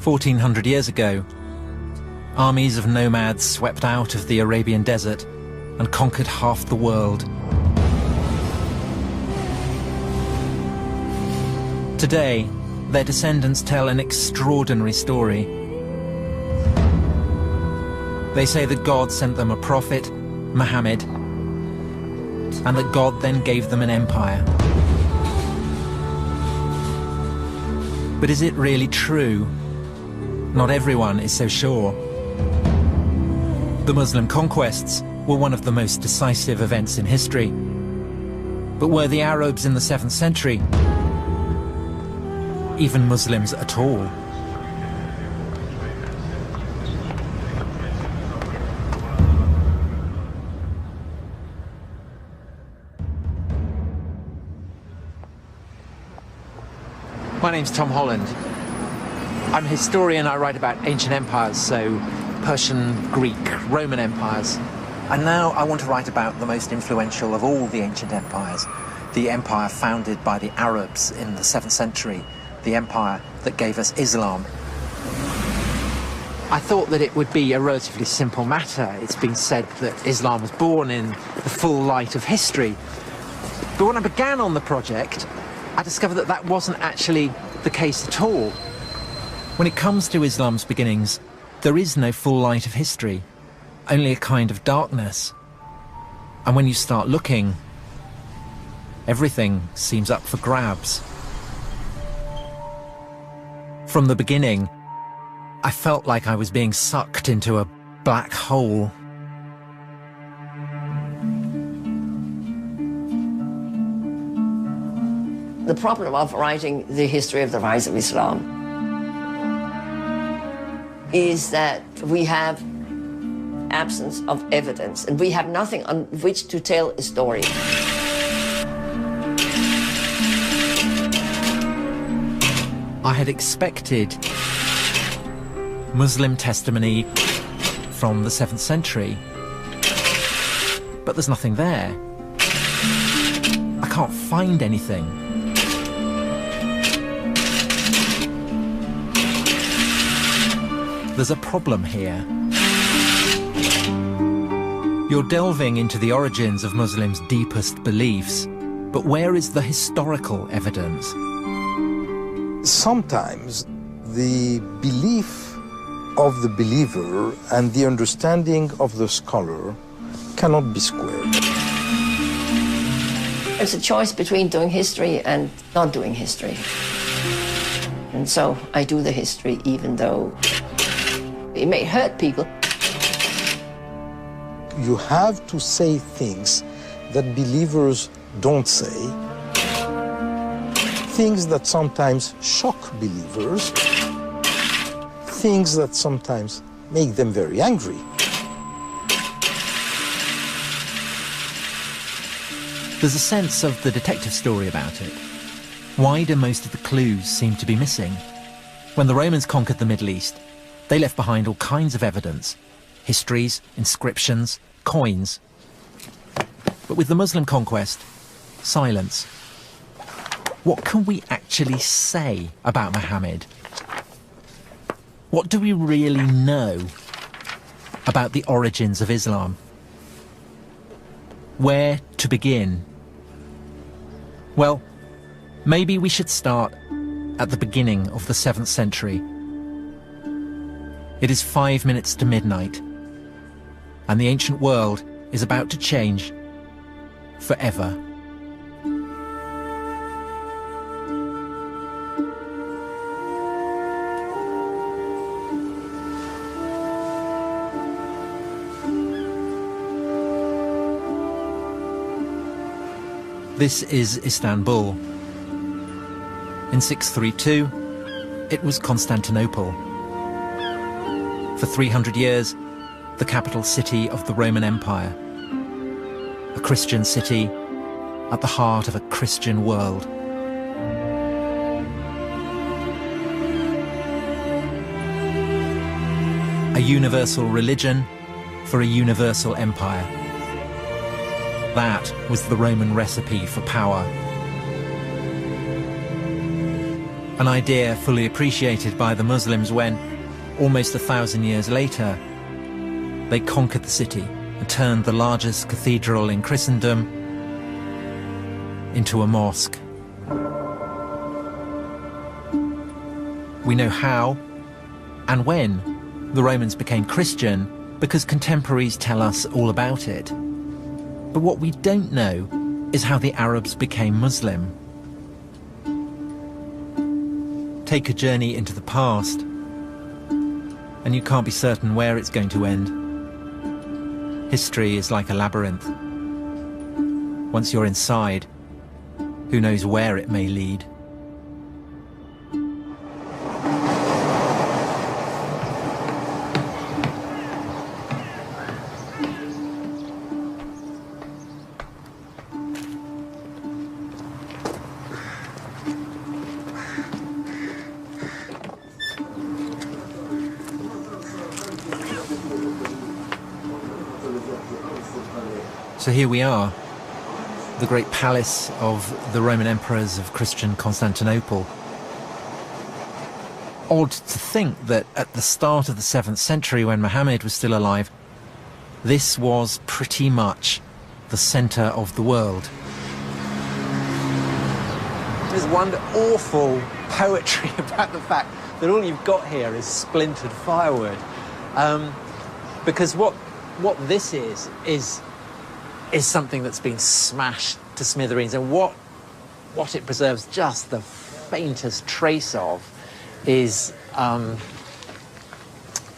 1400 years ago, armies of nomads swept out of the Arabian desert and conquered half the world. Today, their descendants tell an extraordinary story. They say that God sent them a prophet, Muhammad, and that God then gave them an empire. But is it really true? Not everyone is so sure. The Muslim conquests were one of the most decisive events in history. But were the Arabs in the 7th century even Muslims at all? My name's Tom Holland. I'm a historian. I write about ancient empires, so Persian, Greek, Roman empires. And now I want to write about the most influential of all the ancient empires, the empire founded by the Arabs in the 7th century, the empire that gave us Islam. I thought that it would be a relatively simple matter. It's been said that Islam was born in the full light of history. But when I began on the project, I discovered that that wasn't actually the case at all. When it comes to Islam's beginnings, there is no full light of history, only a kind of darkness. And when you start looking, everything seems up for grabs. From the beginning, I felt like I was being sucked into a black hole. The problem of writing the history of the rise of Islam is that we have absence of evidence and we have nothing on which to tell a story. I had expected Muslim testimony from the 7th century, but there's nothing there. I can't find anything. There's a problem here. You're delving into the origins of Muslims' deepest beliefs, but where is the historical evidence? Sometimes the belief of the believer and the understanding of the scholar cannot be squared. It's a choice between doing history and not doing history. And so I do the history even though it may hurt people. You have to say things that believers don't say, things that sometimes shock believers, things that sometimes make them very angry. There's a sense of the detective story about it. Why do most of the clues seem to be missing? When the Romans conquered the Middle East, they left behind all kinds of evidence, histories, inscriptions, coins. But with the Muslim conquest, silence. What can we actually say about Muhammad? What do we really know about the origins of Islam? Where to begin? Well, maybe we should start at the beginning of the 7th century. It is 5 minutes to midnight, and the ancient world is about to change forever. This is Istanbul. In 632, it was Constantinople. For 300 years, the capital city of the Roman Empire. A Christian city at the heart of a Christian world. A universal religion for a universal empire. That was the Roman recipe for power. An idea fully appreciated by the Muslims when, almost 1,000 years later, they conquered the city and turned the largest cathedral in Christendom into a mosque. We know how and when the Romans became Christian because contemporaries tell us all about it. But what we don't know is how the Arabs became Muslim. Take a journey into the past, and you can't be certain where it's going to end. History is like a labyrinth. Once you're inside, who knows where it may lead? So here we are, the great palace of the Roman emperors of Christian Constantinople. Odd to think that at the start of the 7th century, when Muhammad was still alive, this was pretty much the centre of the world. There's one awful poetry about the fact that all you've got here is splintered firewood. Because what this is something that's been smashed to smithereens, and what it preserves just the faintest trace of is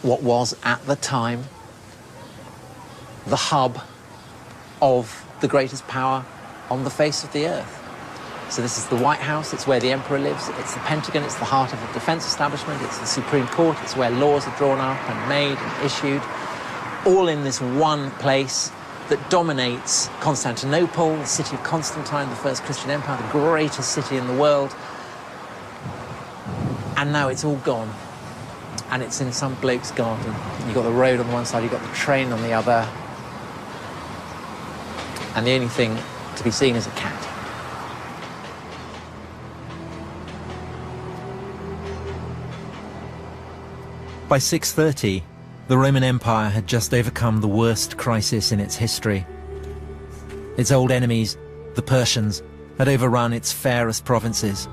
what was at the time the hub of the greatest power on the face of the earth. So this is the White House, it's where the emperor lives, it's the Pentagon, it's the heart of the defense establishment, it's the Supreme Court, it's where laws are drawn up and made and issued, all in this one place that dominates Constantinople, the city of Constantine, the first Christian empire, the greatest city in the world. And now it's all gone. And it's in some bloke's garden. You've got the road on the one side, you've got the train on the other. And the only thing to be seen is a cat. By 630, the Roman Empire had just overcome the worst crisis in its history. Its old enemies, the Persians, had overrun its fairest provinces.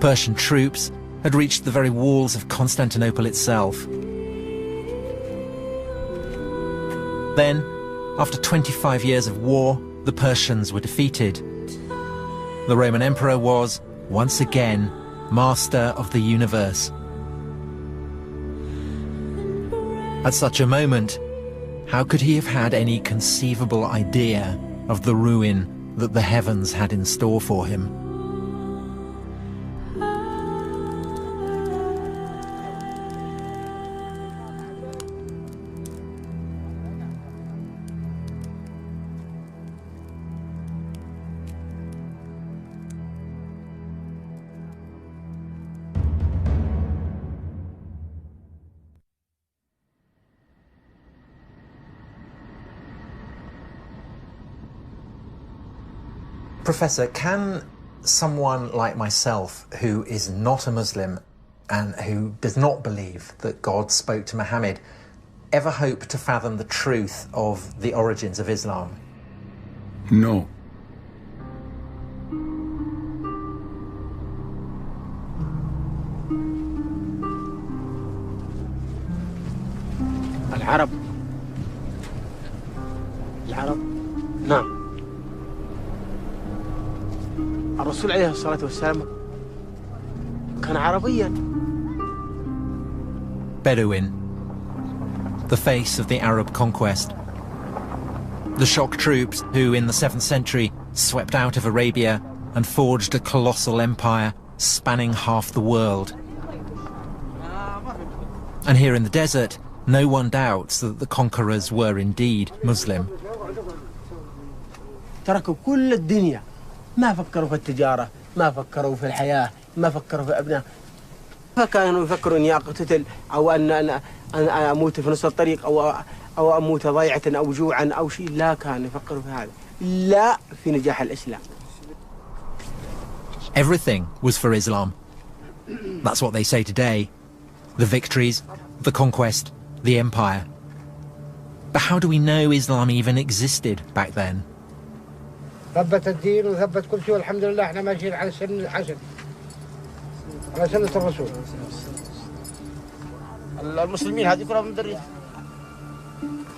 Persian troops had reached the very walls of Constantinople itself. Then, after 25 years of war, the Persians were defeated. The Roman Emperor was, once again, master of the universe. At such a moment, how could he have had any conceivable idea of the ruin that the heavens had in store for him? Professor, can someone like myself, who is not a Muslim and who does not believe that God spoke to Muhammad, ever hope to fathom the truth of the origins of Islam? No. العرب نعم الرسول عليه الصلاة والسلام كان عربيا. Bedouin, the face of the Arab conquest. The shock troops who, in the 7th century, swept out of Arabia and forged a colossal empire spanning half the world. And here in the desert, no one doubts that the conquerors were indeed Muslim. تركوا كل الدنيا، ما فكروا في التجارة، ما فكروا في الحياة، ما فكروا في أبناء. فكانوا يفكروا إني أقتل أو أن أموت في نص الطريق أو أموت ضيعة أو جوعا أو شيء. لا كانوا يفكروا في هذا، لا في نجاح الإسلام. Everything was for Islam. That's what they say today. The victories, the conquest, the empire. But how do we know Islam even existed back then? ثبت الدين وثبت كل شيء والحمد لله احنا ماشيين على سنة الحسن على سنة الرسول. المسلمين هذه كلها من ذرية.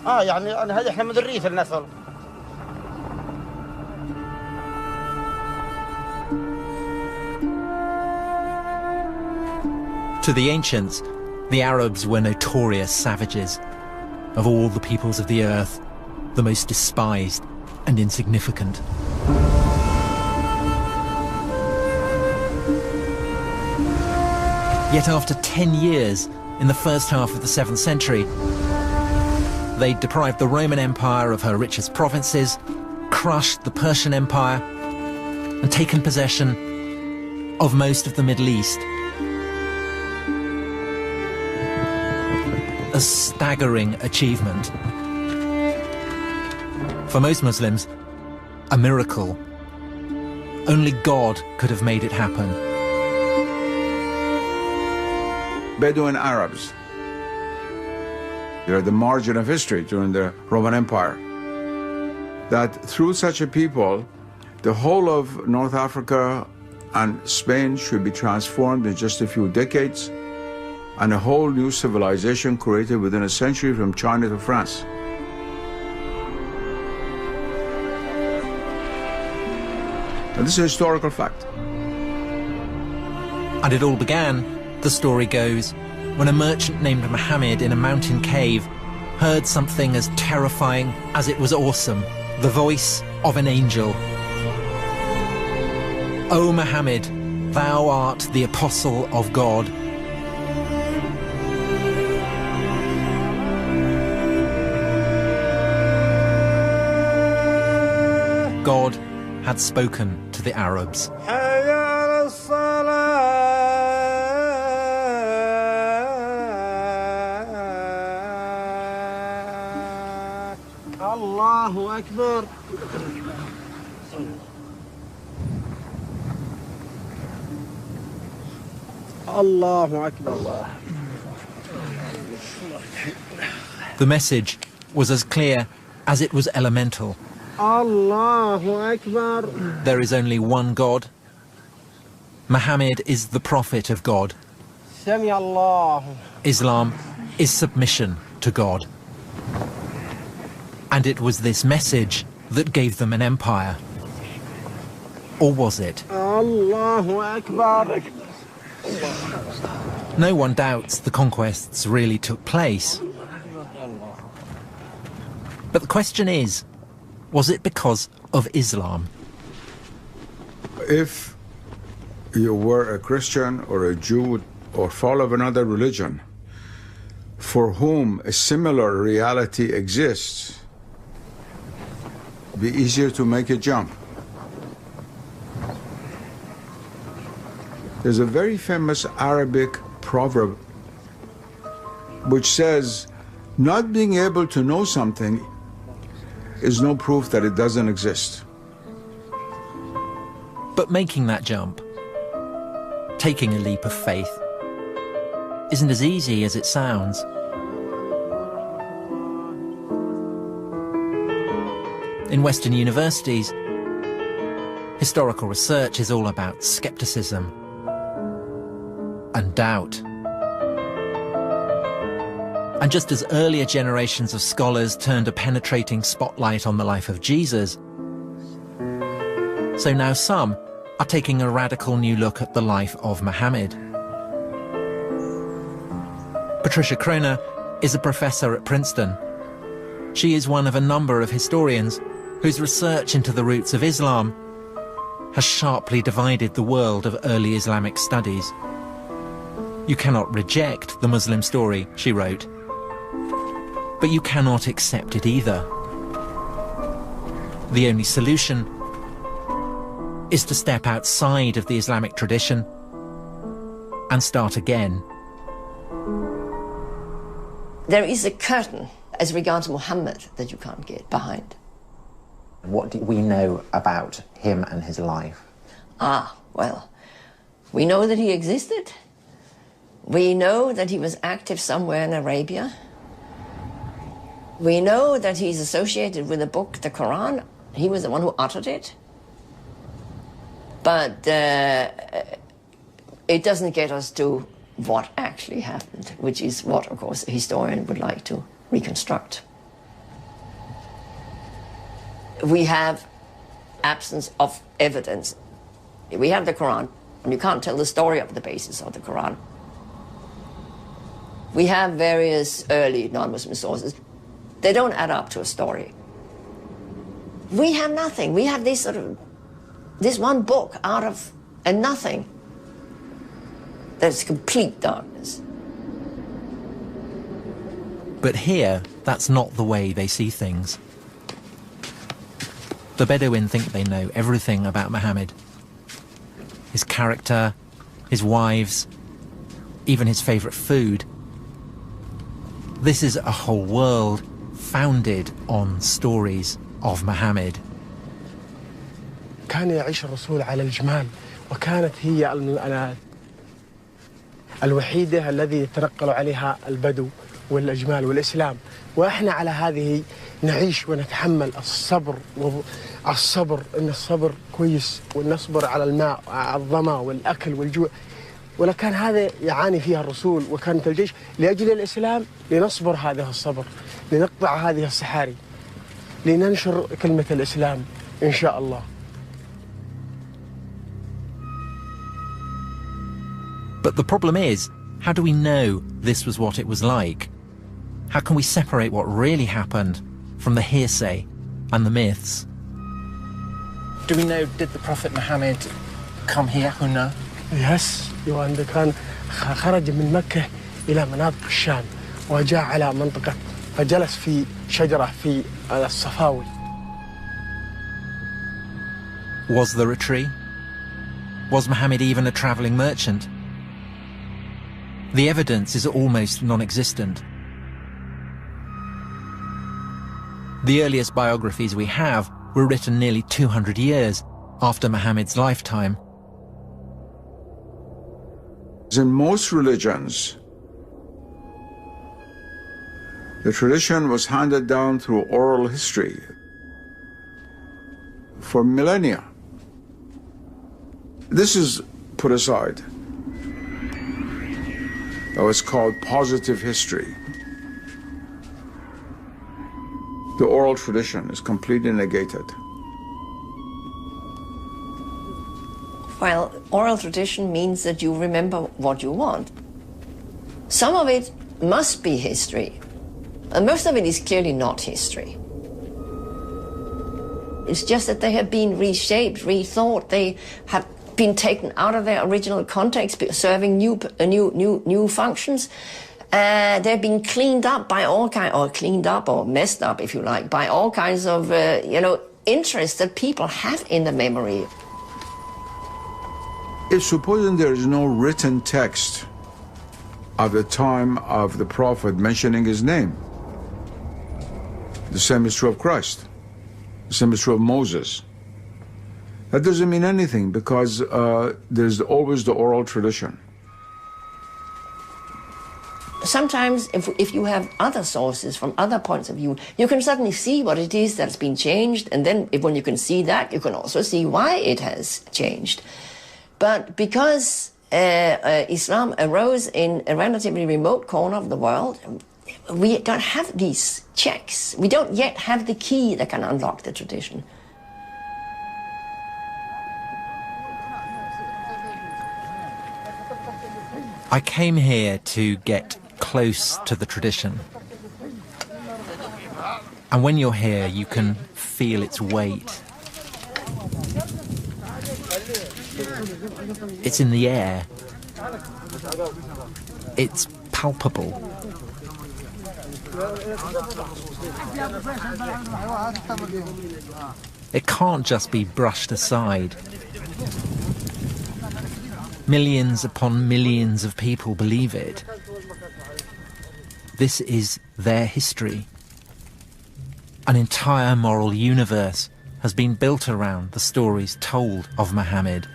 يعني هذه احنا من ذرية الناس والله. To the ancients, the Arabs were notorious savages. Of all the peoples of the earth, the most despised and insignificant. Yet after 10 years, in the first half of the 7th century, they deprived the Roman Empire of her richest provinces, crushed the Persian Empire, and taken possession of most of the Middle East. A staggering achievement. For most Muslims, a miracle. Only God could have made it happen. Bedouin Arabs, they're the margin of history during the Roman Empire. That through such a people, the whole of North Africa and Spain should be transformed in just a few decades, and a whole new civilization created within a century from China to France. And this is a historical fact. And it all began, the story goes, when a merchant named Muhammad in a mountain cave heard something as terrifying as it was awesome, the voice of an angel. O Muhammad, thou art the apostle of God. God had spoken to the Arabs. Allahu Akbar. Allahu Akbar. The message was as clear as it was elemental. Allahu Akbar. There is only one God. Muhammad is the prophet of God. Sami Allah. Islam is submission to God. And it was this message that gave them an empire. Or was it? Allahu Akbar. No one doubts the conquests really took place. But the question is, was it because of Islam? If you were a Christian or a Jew or follow another religion for whom a similar reality exists, it'd be easier to make a jump. There's a very famous Arabic proverb which says, not being able to know something is no proof that it doesn't exist. But making that jump, taking a leap of faith, isn't as easy as it sounds. In Western universities, historical research is all about skepticism and doubt. And just as earlier generations of scholars turned a penetrating spotlight on the life of Jesus, so now some are taking a radical new look at the life of Muhammad. Patricia Kroner is a professor at Princeton. She is one of a number of historians whose research into the roots of Islam has sharply divided the world of early Islamic studies. You cannot reject the Muslim story, she wrote, but you cannot accept it either. The only solution is to step outside of the Islamic tradition and start again. There is a curtain as regards Muhammad that you can't get behind. What do we know about him and his life? Well, we know that he existed. We know that he was active somewhere in Arabia. We know that he's associated with the book, the Quran. He was the one who uttered it. But it doesn't get us to what actually happened, which is what, of course, a historian would like to reconstruct. We have absence of evidence. We have the Quran, and you can't tell the story of the basis of the Quran. We have various early non-Muslim sources. They don't add up to a story. We have nothing. We have this one book out of a nothing. There's complete darkness. But here, that's not the way they see things. The Bedouin think they know everything about Muhammad. His character, his wives, even his favourite food. This is a whole world founded on stories of Muhammad. كان يعيش الرسول على الجمال، وكانت هي الوحيدة الذي يتنقل عليها البدو والأجمال والإسلام، وإحنا على هذه نعيش ونتحمل الصبر إن الصبر كويس، ونصبر على الماء على الظما والأكل والجوع، ولكن هذا يعاني فيها الرسول وكانت الجيش لأجل الإسلام، لنصبر هذا الصبر، لنقطع هذه الصحاري، لننشر كلمة الإسلام إن شاء الله. But the problem is, how do we know this was what it was like? How can we separate what really happened from the hearsay and the myths? Do we know, did the Prophet Muhammad come here, Huna? Yes, وعنده كان خرج من مكة إلى مناطق الشام وجاء على منطقة فجلس في شجرة في الصفاوي. Was there a tree? Was Muhammad even a travelling merchant? The evidence is almost non-existent. The earliest biographies we have were written nearly 200 years after Muhammad's lifetime. In most religions, the tradition was handed down through oral history for millennia. This is put aside. That was called positive history. The oral tradition is completely negated. Well, oral tradition means that you remember what you want. Some of it must be history, and most of it is clearly not history. It's just that they have been reshaped, rethought. They have been taken out of their original context, serving new functions. They've been cleaned up by all kinds, or cleaned up or messed up, if you like, by all kinds of interests that people have in the memory. If supposing there is no written text of the time of the Prophet mentioning his name, the same is true of Christ. The same is true of Moses. That doesn't mean anything because there's always the oral tradition. Sometimes if you have other sources from other points of view, you can suddenly see what it is that's been changed, and then when you can see that, you can also see why it has changed. But because Islam arose in a relatively remote corner of the world, we don't have these checks. We don't yet have the key that can unlock the tradition. I came here to get close to the tradition. And when you're here, you can feel its weight. It's in the air. It's palpable. It can't just be brushed aside. Millions upon millions of people believe it. This is their history. An entire moral universe has been built around the stories told of Muhammad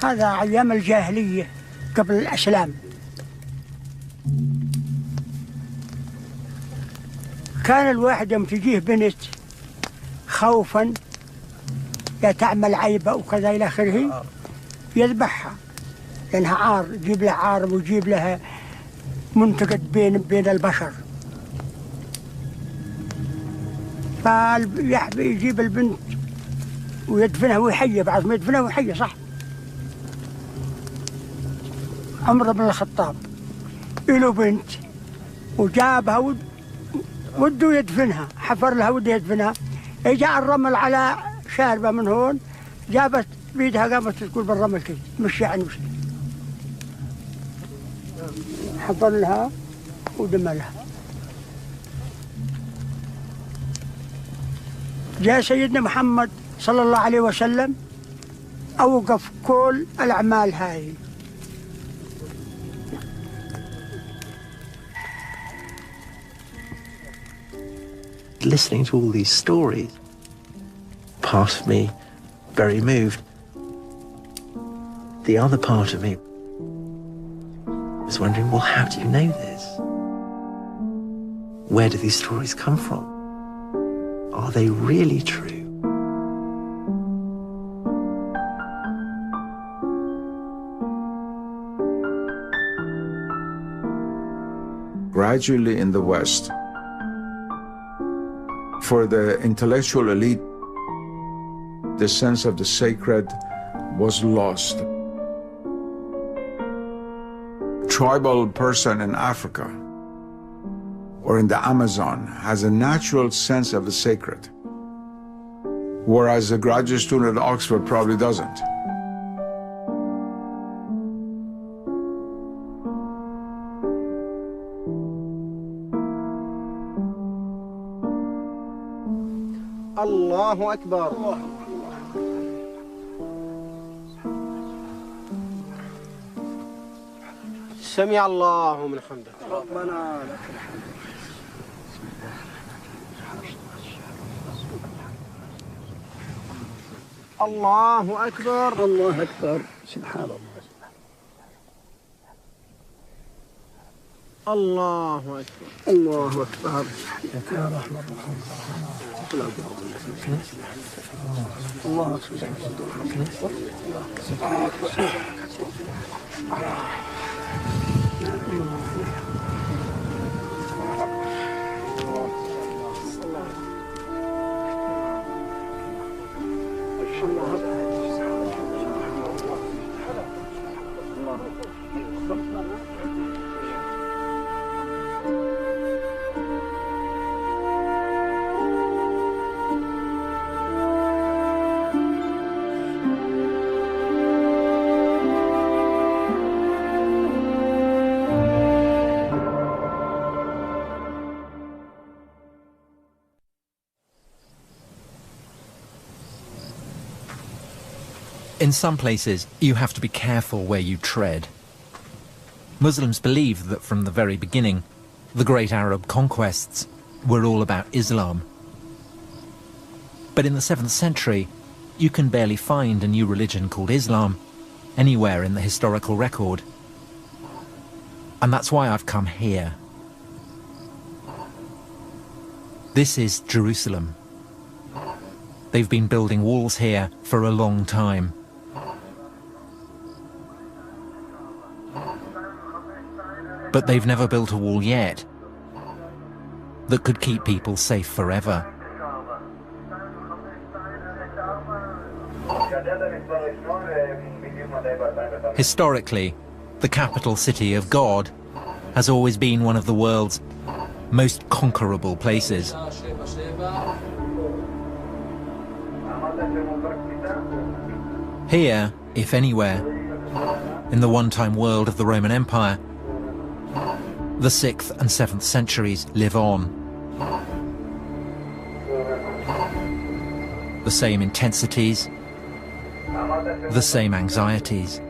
هذا أيام الجاهلية قبل الإسلام. كان الواحد يوم تجيه بنت خوفا يا تعمل عيبة وكذا إلى آخره يذبحها، لأنها عار، يجيب لها عار ويجيب لها منتقد بين البشر. فيجيب البنت ويدفنها ويحيى، بعد ما يدفنها ويحيى صح. عمر بن الخطاب له بنت وجابها وده يدفنها، حفر لها وده يدفنها، جاء الرمل على شاربة من هون، جابت بيدها قامت تقول بالرمل كذا مش يعني مش، حفر لها ودملها. جاء سيدنا محمد صلى الله عليه وسلم أوقف كل الأعمال هاي. Listening to all these stories, part of me very moved. The other part of me was wondering, well, how do you know this? Where do these stories come from? Are they really true? Gradually in the West, for the intellectual elite, the sense of the sacred was lost. Tribal person in Africa or in the Amazon has a natural sense of the sacred, whereas a graduate student at Oxford probably doesn't. الله أكبر. سمع الله من حمده. ربنا لك الحمد. الله أكبر. الله أكبر. سبحان الله. الله أكبر. الله أكبر. يا رحمة الله. الله أكبر. In some places, you have to be careful where you tread. Muslims believe that from the very beginning, the great Arab conquests were all about Islam. But in the 7th century, you can barely find a new religion called Islam anywhere in the historical record. And that's why I've come here. This is Jerusalem. They've been building walls here for a long time. But they've never built a wall yet that could keep people safe forever. Historically, the capital city of God has always been one of the world's most conquerable places. Here, if anywhere, in the one-time world of the Roman Empire, the 6th and 7th centuries live on. The same intensities, the same anxieties.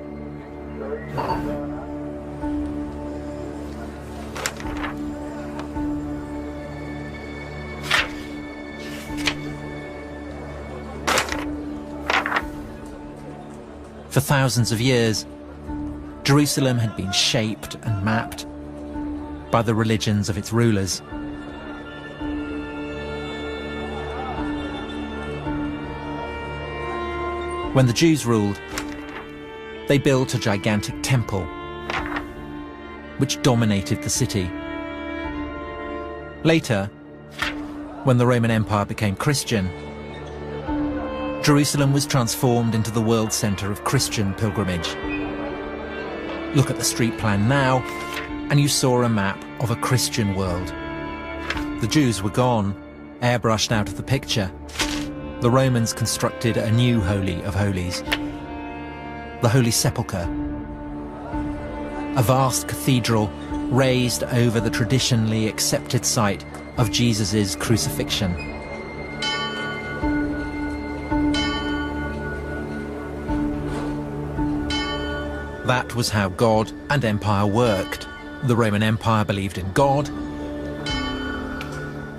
For thousands of years, Jerusalem had been shaped and mapped by the religions of its rulers. When the Jews ruled, they built a gigantic temple which dominated the city. Later, when the Roman Empire became Christian, Jerusalem was transformed into the world center of Christian pilgrimage. Look at the street plan now, and you saw a map of a Christian world. The Jews were gone, airbrushed out of the picture. The Romans constructed a new Holy of Holies, the Holy Sepulchre, a vast cathedral raised over the traditionally accepted site of Jesus' crucifixion. That was how God and empire worked. The Roman Empire believed in God,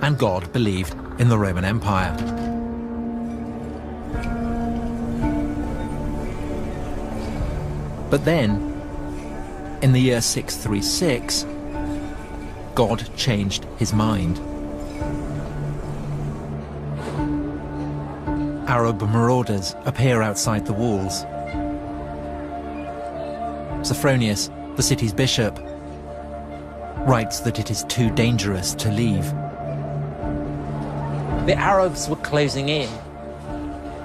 and God believed in the Roman Empire. But then, in the year 636, God changed his mind. Arab marauders appear outside the walls. Sophronius, the city's bishop, writes that it is too dangerous to leave. The Arabs were closing in,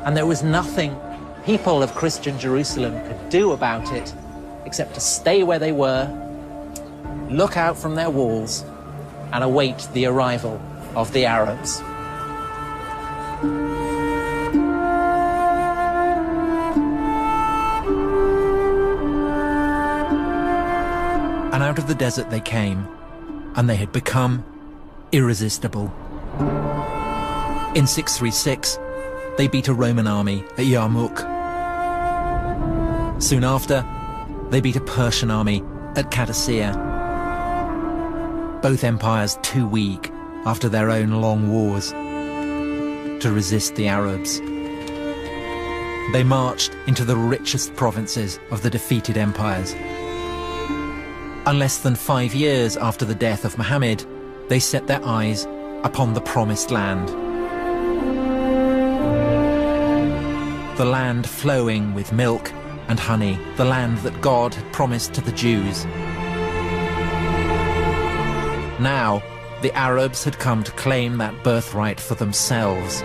and there was nothing people of Christian Jerusalem could do about it except to stay where they were, look out from their walls, and await the arrival of the Arabs. And out of the desert they came, and they had become irresistible. In 636, they beat a Roman army at Yarmouk. Soon after, they beat a Persian army at Qadisiyah. Both empires too weak after their own long wars to resist the Arabs. They marched into the richest provinces of the defeated empires. And less than 5 years after the death of Muhammad, they set their eyes upon the promised land. The land flowing with milk and honey, the land that God had promised to the Jews. Now, the Arabs had come to claim that birthright for themselves.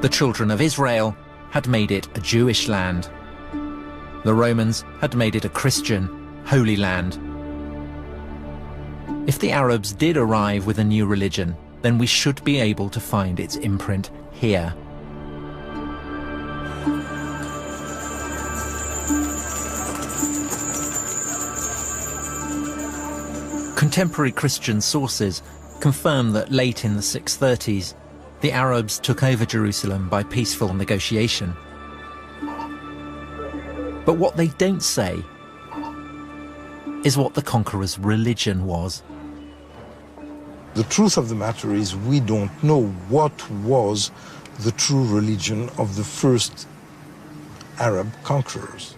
The children of Israel had made it a Jewish land. The Romans had made it a Christian, holy land. If the Arabs did arrive with a new religion, then we should be able to find its imprint here. Contemporary Christian sources confirm that late in the 630s, the Arabs took over Jerusalem by peaceful negotiation. But what they don't say is what the conqueror's religion was. The truth of the matter is we don't know what was the true religion of the first Arab conquerors.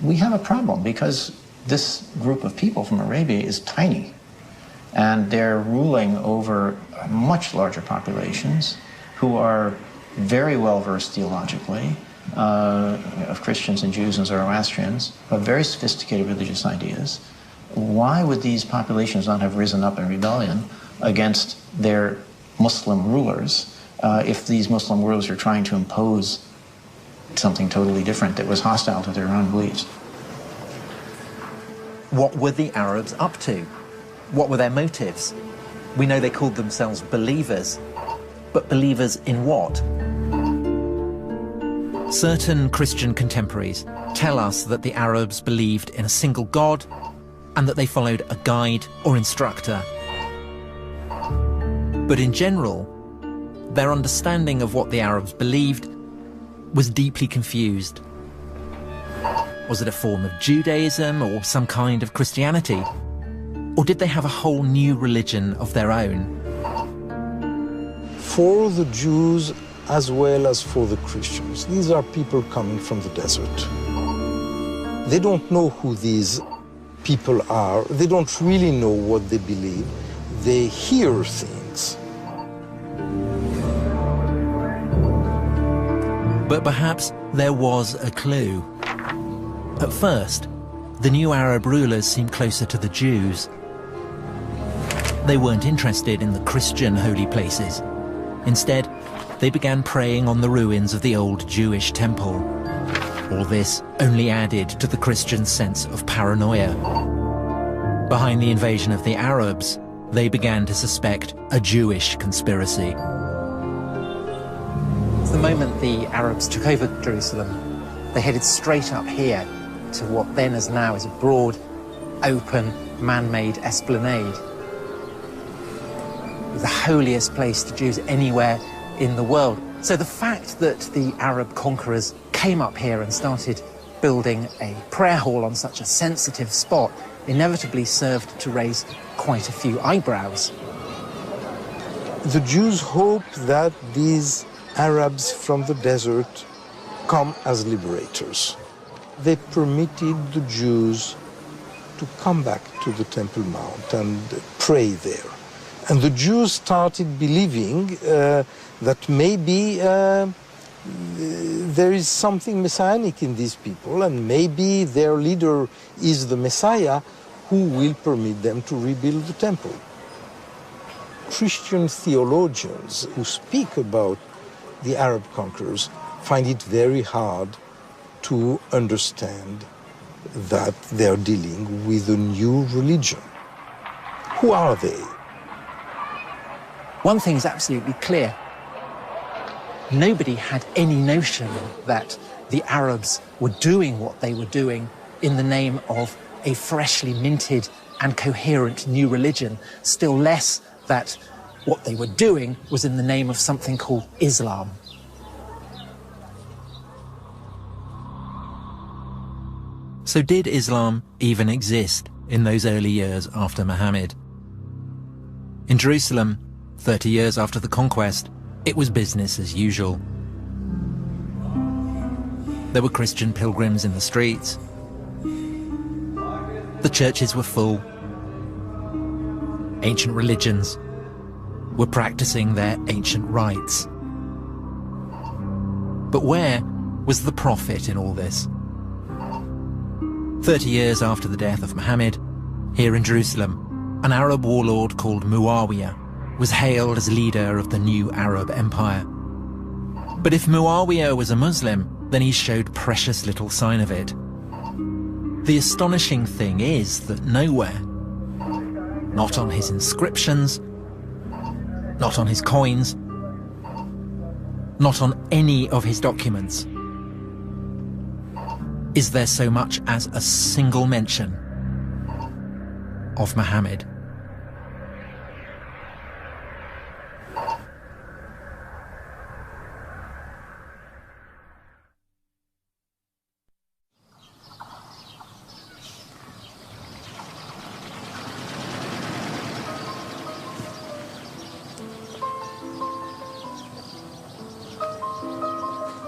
We have a problem because this group of people from Arabia is tiny, and they're ruling over much larger populations who are very well versed theologically, of Christians and Jews and Zoroastrians, but very sophisticated religious ideas. Why would these populations not have risen up in rebellion against their Muslim rulers if these Muslim rulers are trying to impose something totally different that was hostile to their own beliefs? What were the Arabs up to? What were their motives? We know they called themselves believers, but believers in what? Certain Christian contemporaries tell us that the Arabs believed in a single God and that they followed a guide or instructor. But in general, their understanding of what the Arabs believed was deeply confused. Was it a form of Judaism or some kind of Christianity? Or did they have a whole new religion of their own? for the Jews as well as for the Christians. These are people coming from the desert. They don't know who these people are. They don't really know what they believe. They hear things. But perhaps there was a clue. At first, the new Arab rulers seemed closer to the Jews. They weren't interested in the Christian holy places. Instead, they began praying on the ruins of the old Jewish temple. All this only added to the Christians' sense of paranoia. Behind the invasion of the Arabs, they began to suspect a Jewish conspiracy. The moment the Arabs took over Jerusalem, they headed straight up here to what then as now is a broad, open, man-made esplanade. The holiest place to Jews anywhere in the world. So the fact that the Arab conquerors came up here and started building a prayer hall on such a sensitive spot inevitably served to raise quite a few eyebrows. The Jews hope that these Arabs from the desert come as liberators. They permitted the Jews to come back to the Temple Mount and pray there. And the Jews started believing that maybe there is something messianic in these people, and maybe their leader is the Messiah who will permit them to rebuild the temple. Christian theologians who speak about the Arab conquerors find it very hard to understand that they are dealing with a new religion. Who are they? One thing is absolutely clear. Nobody had any notion that the Arabs were doing what they were doing in the name of a freshly minted and coherent new religion, still less that what they were doing was in the name of something called Islam. So did Islam even exist in those early years after Muhammad? In Jerusalem, 30 years after the conquest, it was business as usual. There were Christian pilgrims in the streets. The churches were full. Ancient religions were practicing their ancient rites. But where was the prophet in all this? 30 years after the death of Muhammad, here in Jerusalem, an Arab warlord called Muawiyah was hailed as leader of the new Arab Empire. But if Muawiyah was a Muslim, then he showed precious little sign of it. The astonishing thing is that nowhere, not on his inscriptions, not on his coins, not on any of his documents, is there so much as a single mention of Muhammad.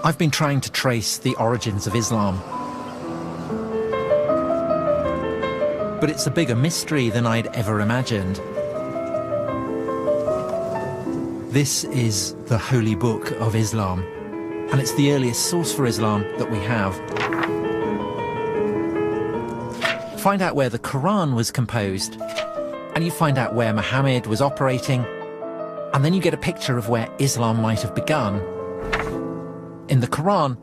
I've been trying to trace the origins of Islam. But it's a bigger mystery than I'd ever imagined. This is the Holy Book of Islam, and it's the earliest source for Islam that we have. Find out where the Quran was composed, and you find out where Muhammad was operating, and then you get a picture of where Islam might have begun. In the Quran,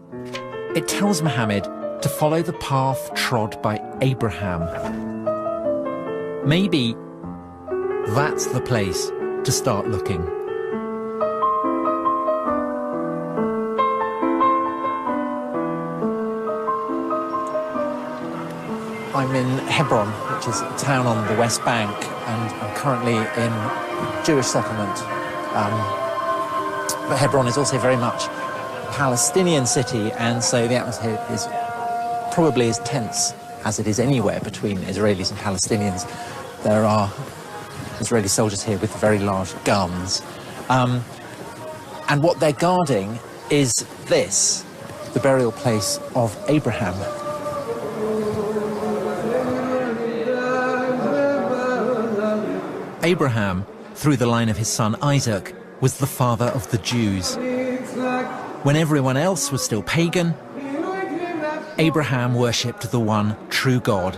it tells Muhammad to follow the path trod by Abraham. Maybe that's the place to start looking. I'm in Hebron, which is a town on the West Bank, and I'm currently in a Jewish settlement. But Hebron is also very much a Palestinian city, and so the atmosphere is probably as tense as it is anywhere between Israelis and Palestinians. There are Israeli soldiers here with very large guns. And what they're guarding is this, the burial place of Abraham. Abraham, through the line of his son Isaac, was the father of the Jews. When everyone else was still pagan, Abraham worshipped the one true God.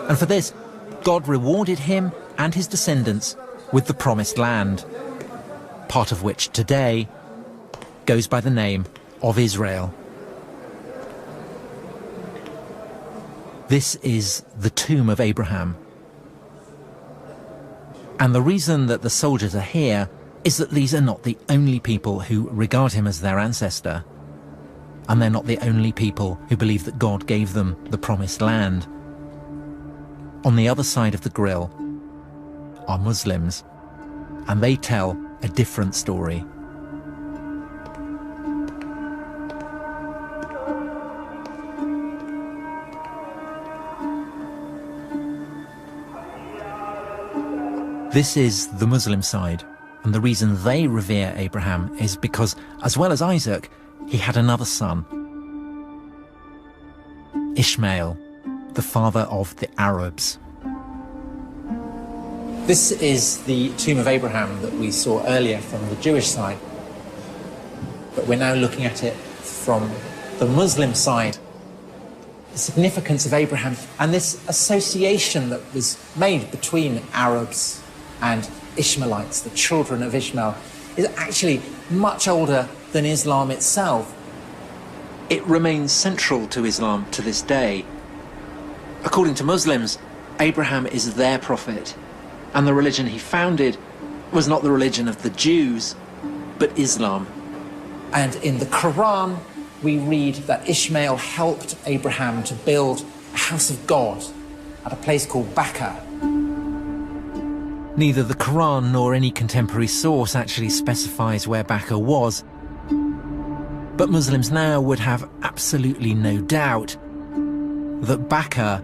And for this, God rewarded him and his descendants with the promised land, part of which today goes by the name of Israel. This is the tomb of Abraham. And the reason that the soldiers are here is that these are not the only people who regard him as their ancestor. And they're not the only people who believe that God gave them the promised land. On the other side of the grill are Muslims, and they tell a different story. This is the Muslim side, and the reason they revere Abraham is because, as well as Isaac, he had another son, Ishmael, the father of the Arabs. This is the tomb of Abraham that we saw earlier from the Jewish side, but we're now looking at it from the Muslim side. The significance of Abraham and this association that was made between Arabs and Ishmaelites, the children of Ishmael, is actually much older than Islam itself. It remains central to Islam to this day. According to Muslims, Abraham is their prophet, and the religion he founded was not the religion of the Jews, but Islam. And in the Quran, we read that Ishmael helped Abraham to build a house of God at a place called Bakkah. Neither the Quran nor any contemporary source actually specifies where Bakkah was, but Muslims now would have absolutely no doubt that Bakkah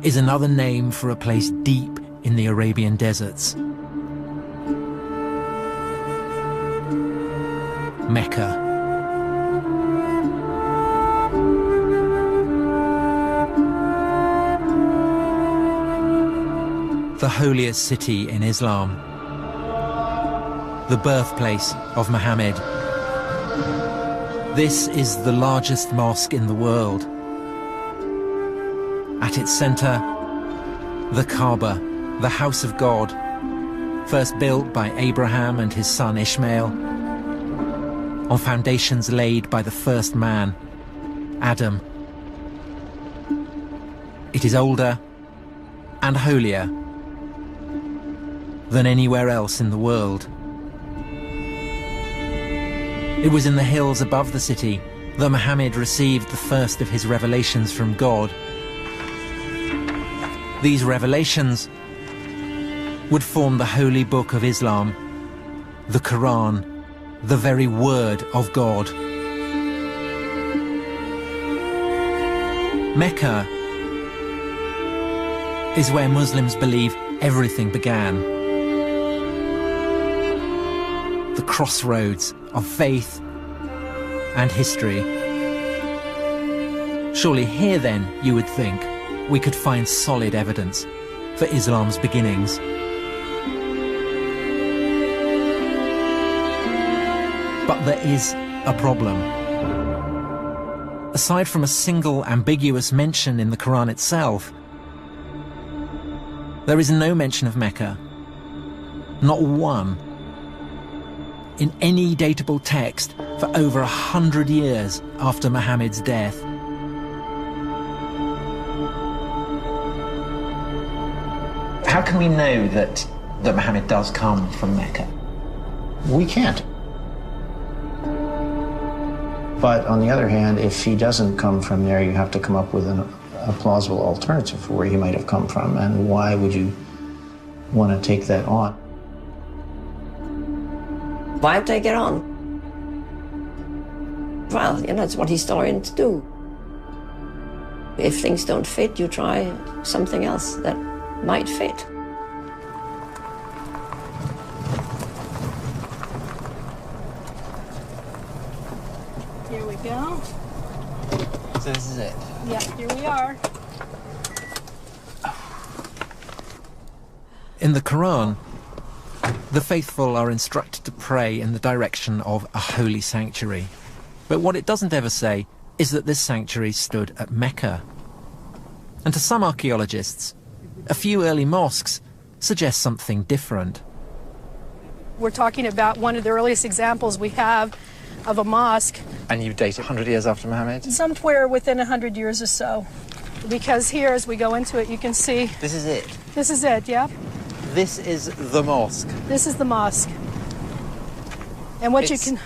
is another name for a place deep in the Arabian deserts. Mecca. The holiest city in Islam, the birthplace of Muhammad. This is the largest mosque in the world. At its center, the Kaaba, the house of God, first built by Abraham and his son Ishmael, on foundations laid by the first man, Adam. It is older and holier than anywhere else in the world. It was in the hills above the city that Muhammad received the first of his revelations from God. These revelations would form the holy book of Islam, the Quran, the very word of God. Mecca is where Muslims believe everything began. The crossroads of faith and history. Surely here then, you would think, we could find solid evidence for Islam's beginnings. But there is a problem. Aside from a single ambiguous mention in the Quran itself, there is no mention of Mecca, not one, in any datable text for over 100 years after Muhammad's death. How can we know that Muhammad does come from Mecca? We can't. But on the other hand, if he doesn't come from there, you have to come up with a plausible alternative for where he might have come from, and why would you want to take that on? Why take it on? Well, you know, it's what historians do. If things don't fit, you try something else that might fit. Here we go. So this is it? Yeah, here we are. In the Quran, the faithful are instructed to pray in the direction of a holy sanctuary. But what it doesn't ever say is that this sanctuary stood at Mecca. And to some archaeologists, a few early mosques suggest something different. We're talking about one of the earliest examples we have of a mosque. And you date it 100 years after Muhammad? Somewhere within 100 years or so. Because here, as we go into it, you can see... This is it? This is it, yeah. This is the mosque? This is the mosque. And what you can...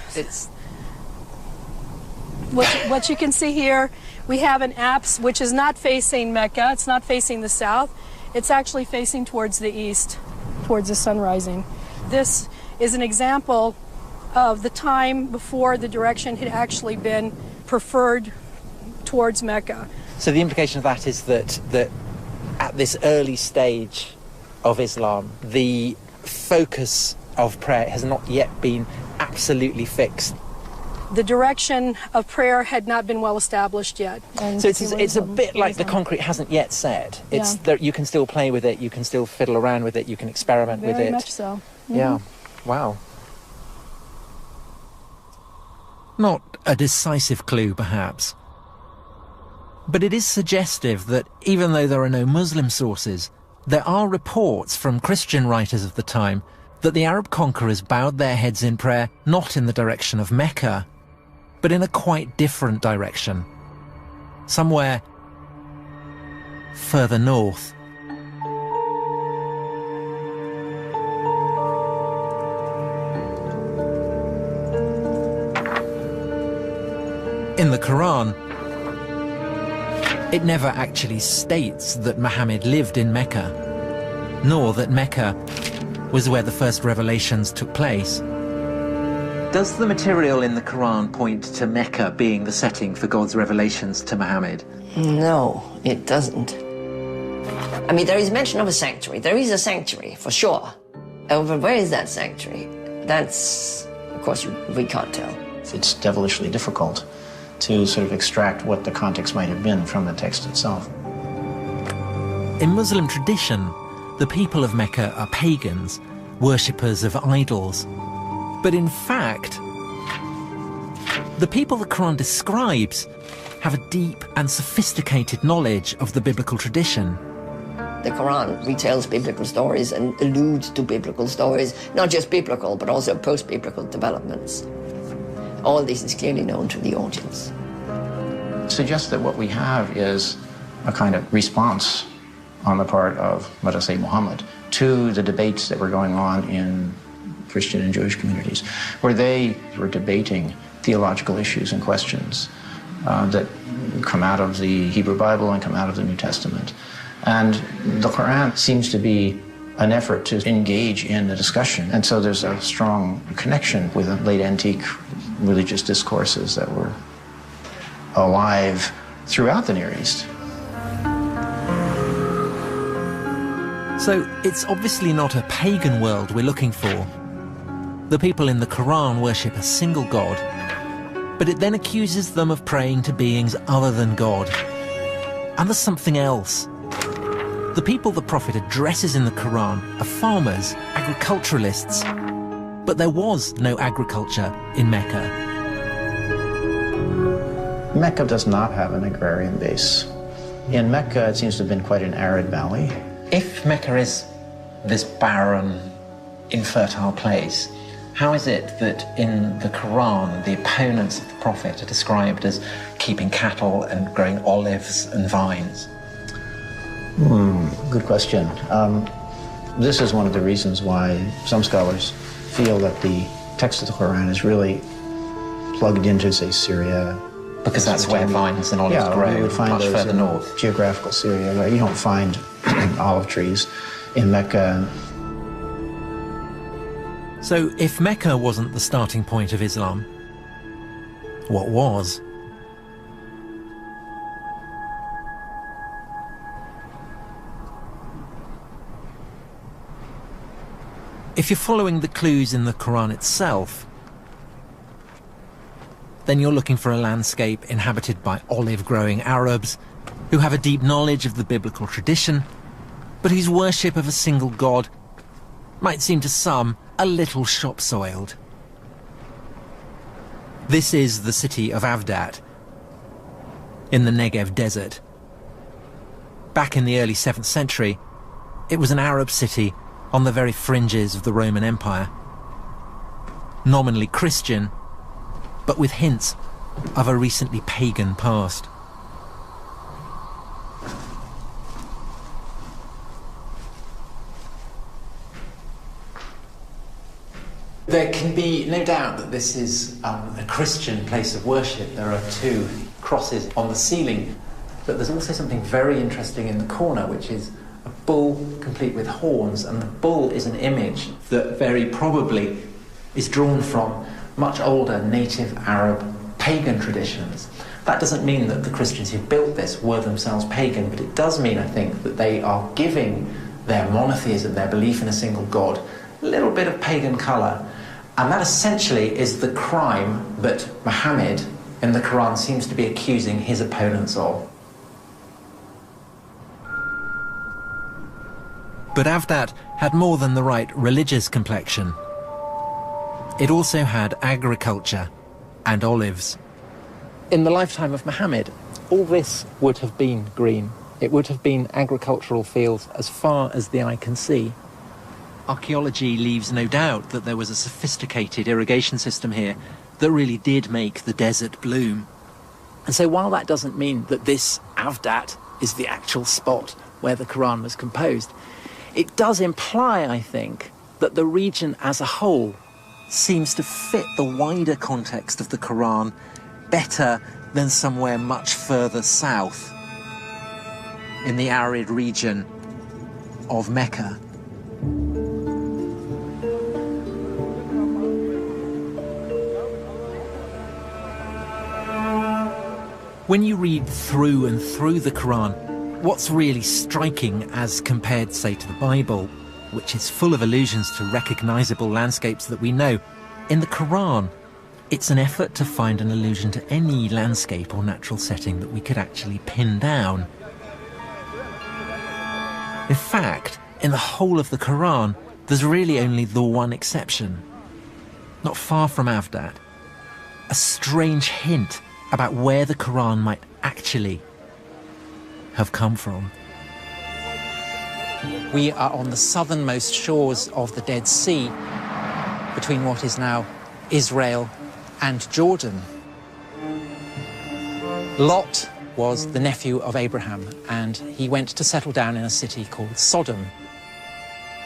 What you can see here, we have an apse which is not facing Mecca. It's not facing the south. It's actually facing towards the east, towards the sun rising. This is an example of the time before the direction had actually been preferred towards Mecca. So the implication of that is that at this early stage of Islam, the focus of prayer has not yet been absolutely fixed. The direction of prayer had not been well established yet. So it's a bit like the concrete hasn't yet set. It's that you can still play with it, you can still fiddle around with it, you can experiment with it. Very much so. Mm-hmm. Yeah. Wow. Not a decisive clue, perhaps. But it is suggestive that even though there are no Muslim sources, there are reports from Christian writers of the time that the Arab conquerors bowed their heads in prayer not in the direction of Mecca, but in a quite different direction. Somewhere further north. In the Quran, it never actually states that Muhammad lived in Mecca, nor that Mecca was where the first revelations took place. Does the material in the Quran point to Mecca being the setting for God's revelations to Muhammad? No, it doesn't. I mean, there is mention of a sanctuary. There is a sanctuary, for sure. However, where is that sanctuary? That's, of course, we can't tell. It's devilishly difficult to sort of extract what the context might have been from the text itself. In Muslim tradition, the people of Mecca are pagans, worshippers of idols. But in fact, the people the Quran describes have a deep and sophisticated knowledge of the biblical tradition. The Quran retells biblical stories and alludes to biblical stories, not just biblical, but also post-biblical developments. All this is clearly known to the audience. It suggests that what we have is a kind of response on the part of, let us say, Muhammad, to the debates that were going on in Christian and Jewish communities, where they were debating theological issues and questions that come out of the Hebrew Bible and come out of the New Testament. And the Quran seems to be an effort to engage in the discussion. And so there's a strong connection with the late antique religious discourses that were alive throughout the Near East. So it's obviously not a pagan world we're looking for. The people in the Quran worship a single God, but it then accuses them of praying to beings other than God. And there's something else. The people the Prophet addresses in the Quran are farmers, agriculturalists, but there was no agriculture in Mecca. Mecca does not have an agrarian base. In Mecca, it seems to have been quite an arid valley. If Mecca is this barren, infertile place, how is it that in the Quran, the opponents of the Prophet are described as keeping cattle and growing olives and vines? Good question. This is one of the reasons why some scholars feel that the text of the Quran is really plugged into, say, Syria. Because that's where vines and olives grow, you would find much those further in north. Geographical Syria, where you don't find olive trees in Mecca. So if Mecca wasn't the starting point of Islam, what was? If you're following the clues in the Quran itself, then you're looking for a landscape inhabited by olive-growing Arabs who have a deep knowledge of the biblical tradition, but whose worship of a single god might seem to some a little shop-soiled. This is the city of Avdat, in the Negev desert. Back in the early 7th century, it was an Arab city on the very fringes of the Roman Empire. Nominally Christian, but with hints of a recently pagan past. There can be no doubt that this is a Christian place of worship. There are 2 crosses on the ceiling, but there's also something very interesting in the corner, which is a bull complete with horns, and the bull is an image that very probably is drawn from much older native Arab pagan traditions. That doesn't mean that the Christians who built this were themselves pagan, but it does mean, I think, that they are giving their monotheism, their belief in a single god, a little bit of pagan colour. And that essentially is the crime that Muhammad in the Quran seems to be accusing his opponents of. But Avdat had more than the right religious complexion. It also had agriculture and olives. In the lifetime of Muhammad, all this would have been green. It would have been agricultural fields as far as the eye can see. Archaeology leaves no doubt that there was a sophisticated irrigation system here that really did make the desert bloom. And so while that doesn't mean that this Avdat is the actual spot where the Quran was composed, it does imply, I think, that the region as a whole seems to fit the wider context of the Quran better than somewhere much further south, in the arid region of Mecca. When you read through and through the Quran, what's really striking as compared, say, to the Bible, which is full of allusions to recognizable landscapes that we know, in the Quran, it's an effort to find an allusion to any landscape or natural setting that we could actually pin down. In fact, in the whole of the Quran, there's really only the one exception. Not far from Avdat, a strange hint about where the Quran might actually have come from. We are on the southernmost shores of the Dead Sea, between what is now Israel and Jordan. Lot was the nephew of Abraham, and he went to settle down in a city called Sodom.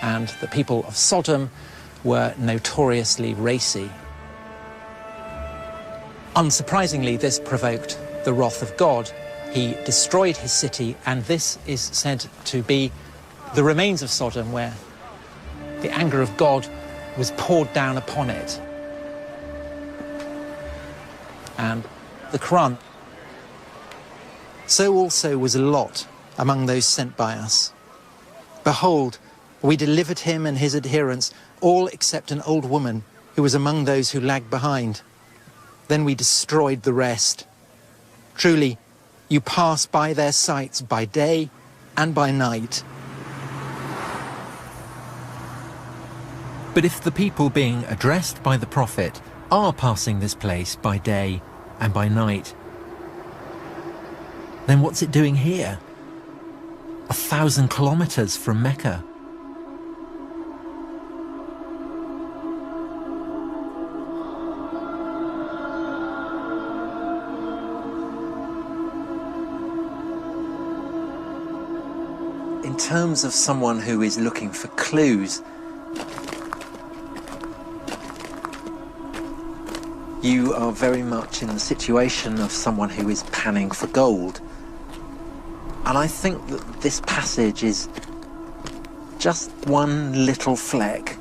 And the people of Sodom were notoriously racy. Unsurprisingly, this provoked the wrath of God. He destroyed his city, and this is said to be the remains of Sodom, where the anger of God was poured down upon it. And the Quran. So also was Lot among those sent by us. Behold, we delivered him and his adherents, all except an old woman who was among those who lagged behind. Then we destroyed the rest. Truly, you pass by their sites by day and by night. But if the people being addressed by the prophet are passing this place by day and by night, then what's it doing here? 1,000 kilometers from Mecca. In terms of someone who is looking for clues, you are very much in the situation of someone who is panning for gold. And I think that this passage is just one little fleck.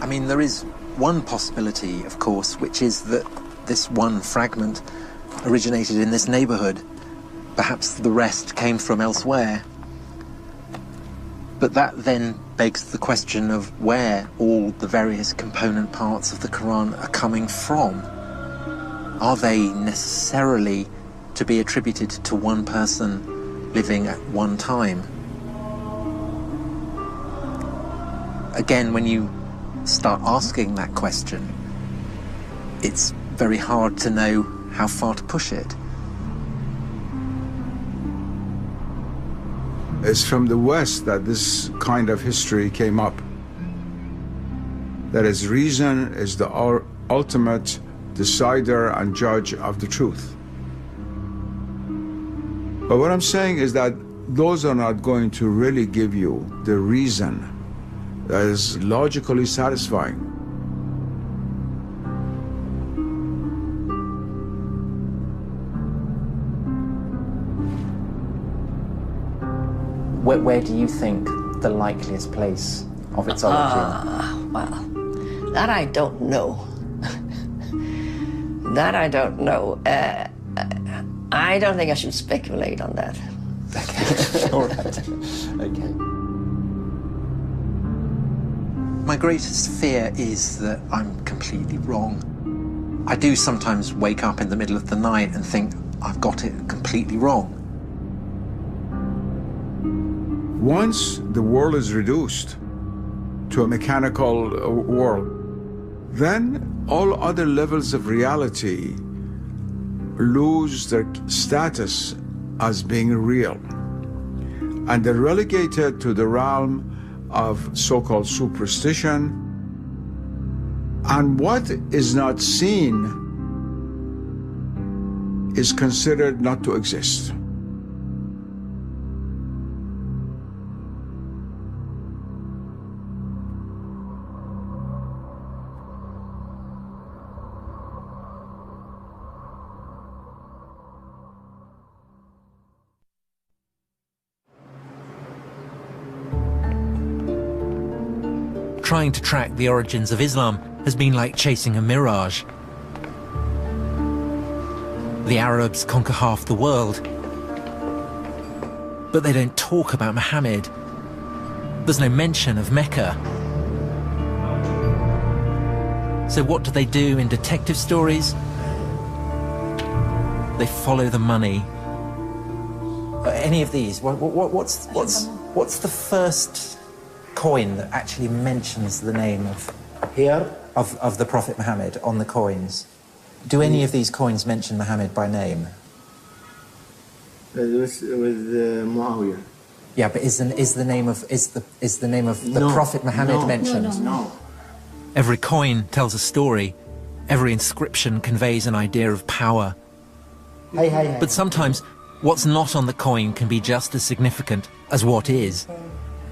I mean, there is one possibility, of course, which is that this one fragment originated in this neighborhood. Perhaps the rest came from elsewhere. But that then begs the question of where all the various component parts of the Quran are coming from. Are they necessarily to be attributed to one person living at one time? Again, when you start asking that question, it's very hard to know how far to push it. It's from the West that this kind of history came up. That is, reason is the ultimate decider and judge of the truth. But what I'm saying is that those are not going to really give you the reason that is logically satisfying. Where do you think the likeliest place of its origin? Well, that I don't know. That I don't know. I don't think I should speculate on that. Okay, all right. Okay. My greatest fear is that I'm completely wrong. I do sometimes wake up in the middle of the night and think I've got it completely wrong. Once the world is reduced to a mechanical world, then all other levels of reality lose their status as being real. And they're relegated to the realm of so-called superstition. And what is not seen is considered not to exist. Trying to track the origins of Islam has been like chasing a mirage. The Arabs conquer half the world, but they don't talk about Muhammad. There's no mention of Mecca. So what do they do in detective stories? They follow the money. Any of these? What's the first coin that actually mentions the name of the Prophet Muhammad on the coins? Do any of these coins mention Muhammad by name? With Muawiyah. Yeah, but is the name of the Prophet Muhammad mentioned? No. Every coin tells a story. Every inscription conveys an idea of power. But sometimes what's not on the coin can be just as significant as what is.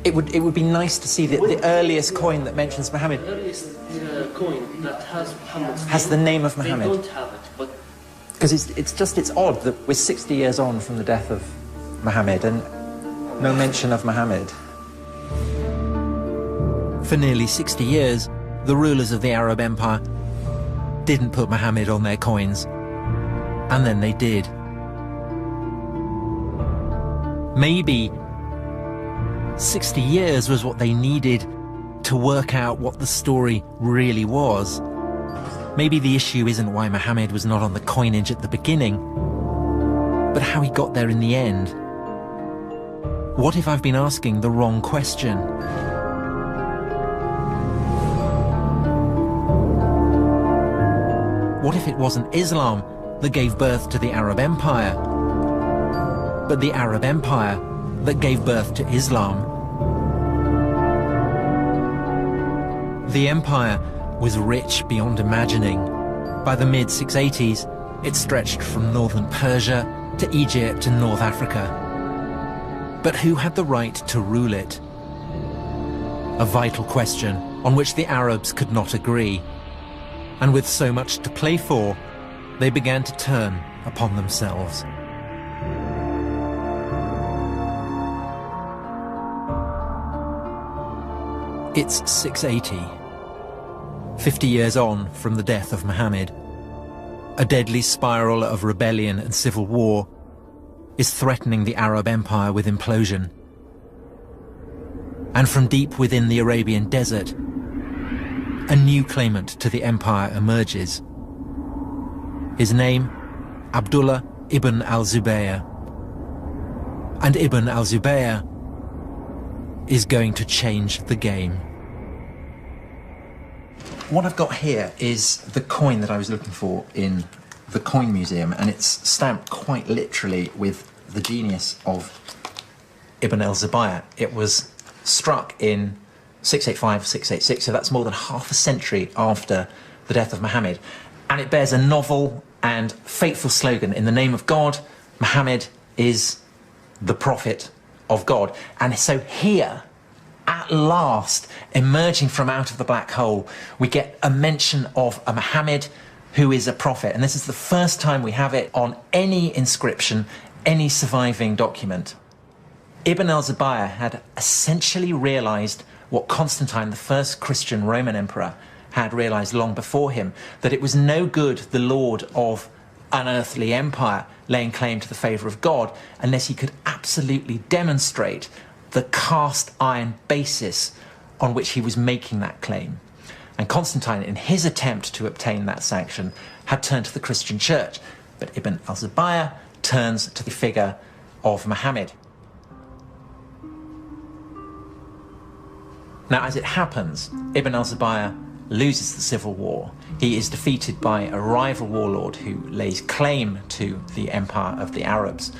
It would be nice to see the earliest coin that mentions Muhammad. The earliest coin that has Muhammad's name. Has the name of Muhammad. They don't have it, but because it's odd that we're 60 years on from the death of Muhammad and no mention of Muhammad. For nearly 60 years, the rulers of the Arab Empire didn't put Muhammad on their coins, and then they did. Maybe 60 years was what they needed to work out what the story really was. Maybe the issue isn't why Muhammad was not on the coinage at the beginning, but how he got there in the end. What if I've been asking the wrong question? What if it wasn't Islam that gave birth to the Arab Empire, but the Arab Empire that gave birth to Islam? The empire was rich beyond imagining. By the mid-680s, it stretched from northern Persia to Egypt and North Africa. But who had the right to rule it? A vital question on which the Arabs could not agree. And with so much to play for, they began to turn upon themselves. It's 680, 50 years on from the death of Muhammad. A deadly spiral of rebellion and civil war is threatening the Arab Empire with implosion. And from deep within the Arabian desert, a new claimant to the empire emerges. His name, Abdullah ibn al-Zubayr. And Ibn al-Zubayr is going to change the game. What I've got here is the coin that I was looking for in the Coin Museum, and it's stamped quite literally with the genius of Ibn al-Zubayr. It was struck in 685, 686, so that's more than half a century after the death of Muhammad. And it bears a novel and fateful slogan, in the name of God, Muhammad is the prophet of God. And so here, at last, emerging from out of the black hole, we get a mention of a Muhammad who is a prophet. And this is the first time we have it on any inscription, any surviving document. Ibn al-Zubayr had essentially realized what Constantine, the first Christian Roman emperor, had realized long before him, that it was no good the lord of an earthly empire laying claim to the favor of God unless he could absolutely demonstrate the cast iron basis on which he was making that claim. And Constantine, in his attempt to obtain that sanction, had turned to the Christian church. But Ibn al-Zubayr turns to the figure of Muhammad. Now, as it happens, Ibn al-Zubayr loses the civil war. He is defeated by a rival warlord who lays claim to the empire of the Arabs.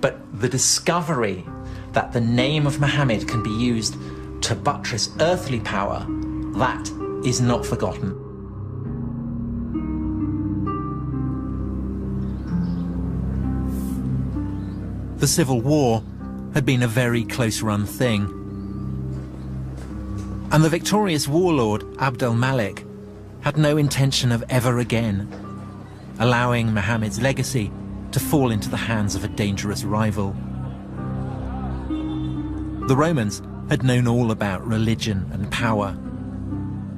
But the discovery that the name of Muhammad can be used to buttress earthly power, that is not forgotten. The Civil War had been a very close-run thing. And the victorious warlord, Abd al-Malik, had no intention of ever again allowing Muhammad's legacy to fall into the hands of a dangerous rival. The Romans had known all about religion and power.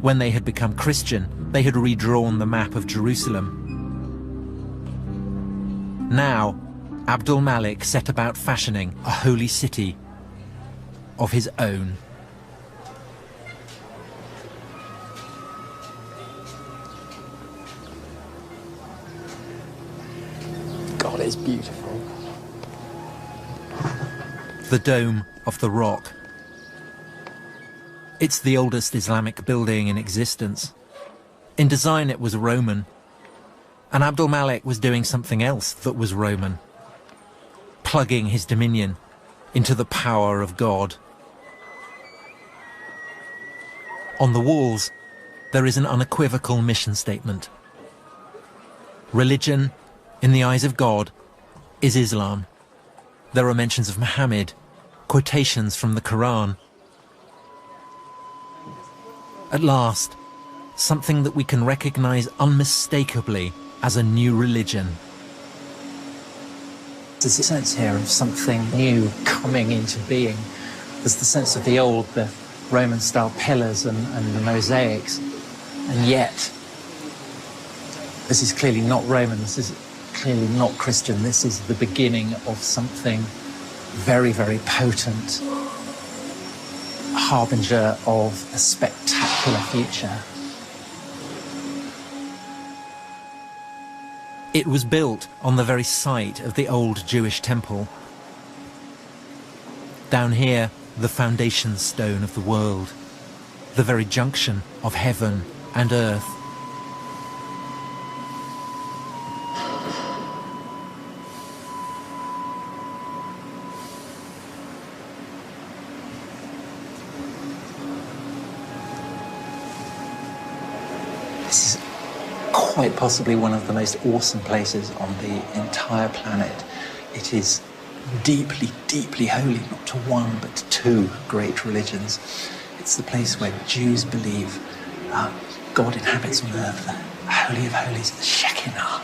When they had become Christian, they had redrawn the map of Jerusalem. Now, Abd al-Malik set about fashioning a holy city of his own. God, it's beautiful. The Dome of the Rock. It's the oldest Islamic building in existence. In design, it was Roman. And Abd al-Malik was doing something else that was Roman, plugging his dominion into the power of God. On the walls, there is an unequivocal mission statement. Religion, in the eyes of God, is Islam. There are mentions of Muhammad, quotations from the Quran. At last, something that we can recognize unmistakably as a new religion. There's a sense here of something new coming into being. There's the sense of the old, the Roman-style pillars and the mosaics. And yet, this is clearly not Roman, this is clearly not Christian. This is the beginning of something very, very potent, harbinger of a spectacular future. It was built on the very site of the old Jewish temple. Down here, the foundation stone of the world, the very junction of heaven and earth. This is quite possibly one of the most awesome places on the entire planet. It is deeply, deeply holy, not to one, but to two great religions. It's the place where Jews believe God inhabits on earth, the Holy of Holies, the Shekinah.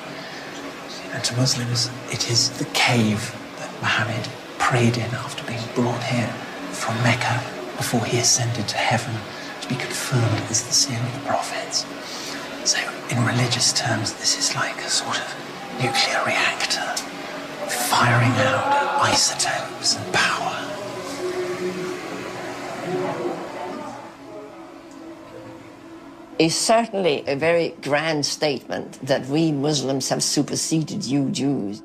And to Muslims, it is the cave that Muhammad prayed in after being brought here from Mecca before he ascended to heaven to be confirmed as the seal of the prophets. So, in religious terms, this is like a sort of nuclear reactor, firing out isotopes and power. is certainly a very grand statement that we Muslims have superseded you Jews.